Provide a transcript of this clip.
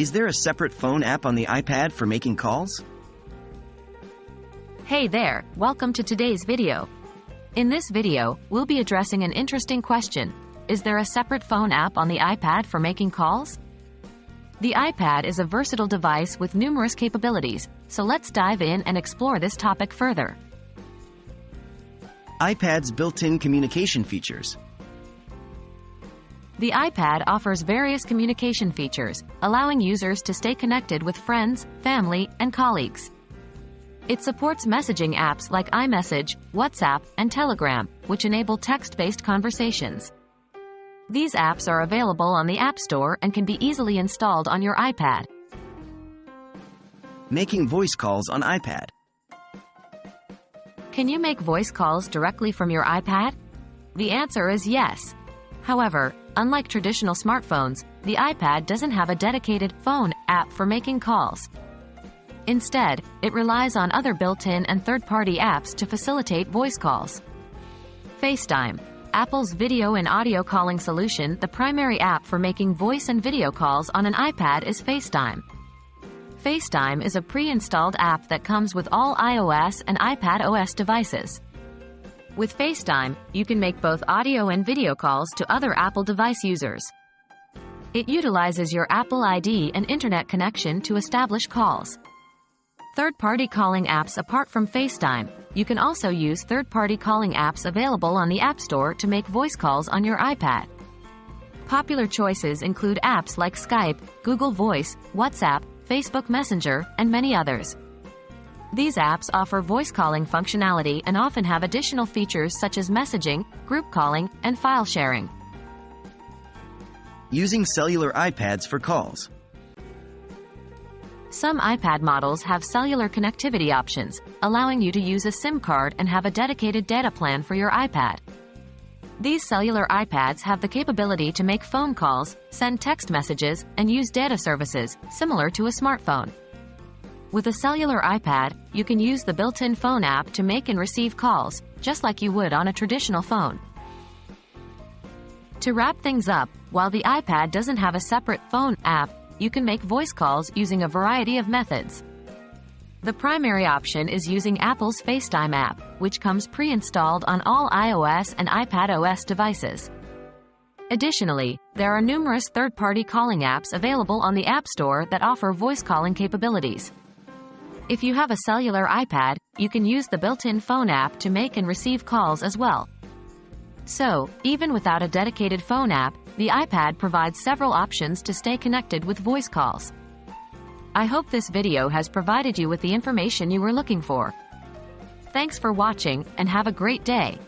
Is there a separate phone app on the iPad for making calls? Hey there, welcome to today's video. In this video, we'll be addressing an interesting question. Is there a separate phone app on the iPad for making calls? The iPad is a versatile device with numerous capabilities, so let's dive in and explore this topic further. iPad's built-in communication features. The iPad offers various communication features, allowing users to stay connected with friends, family, and colleagues. It supports messaging apps like iMessage, WhatsApp, and Telegram, which enable text-based conversations. These apps are available on the App Store and can be easily installed on your iPad. Making voice calls on iPad. Can you make voice calls directly from your iPad? The answer is yes. However, unlike traditional smartphones, the iPad doesn't have a dedicated phone app for making calls. Instead, it relies on other built-in and third-party apps to facilitate voice calls. FaceTime, Apple's video and audio calling solution. The primary app for making voice and video calls on an iPad is FaceTime. FaceTime is a pre-installed app that comes with all iOS and iPadOS devices. With FaceTime, you can make both audio and video calls to other Apple device users. It utilizes your Apple ID and internet connection to establish calls. Third-party calling apps. Apart from FaceTime, you can also use third-party calling apps available on the App Store to make voice calls on your iPad. Popular choices include apps like Skype, Google Voice, WhatsApp, Facebook Messenger, and many others. These apps offer voice calling functionality and often have additional features such as messaging, group calling, and file sharing. Using cellular iPads for calls. Some iPad models have cellular connectivity options, allowing you to use a SIM card and have a dedicated data plan for your iPad. These cellular iPads have the capability to make phone calls, send text messages, and use data services, similar to a smartphone. With a cellular iPad, you can use the built-in phone app to make and receive calls, just like you would on a traditional phone. To wrap things up, while the iPad doesn't have a separate phone app, you can make voice calls using a variety of methods. The primary option is using Apple's FaceTime app, which comes pre-installed on all iOS and iPadOS devices. Additionally, there are numerous third-party calling apps available on the App Store that offer voice calling capabilities. If you have a cellular iPad, you can use the built-in phone app to make and receive calls as well. So, even without a dedicated phone app, the iPad provides several options to stay connected with voice calls. I hope this video has provided you with the information you were looking for. Thanks for watching, and have a great day.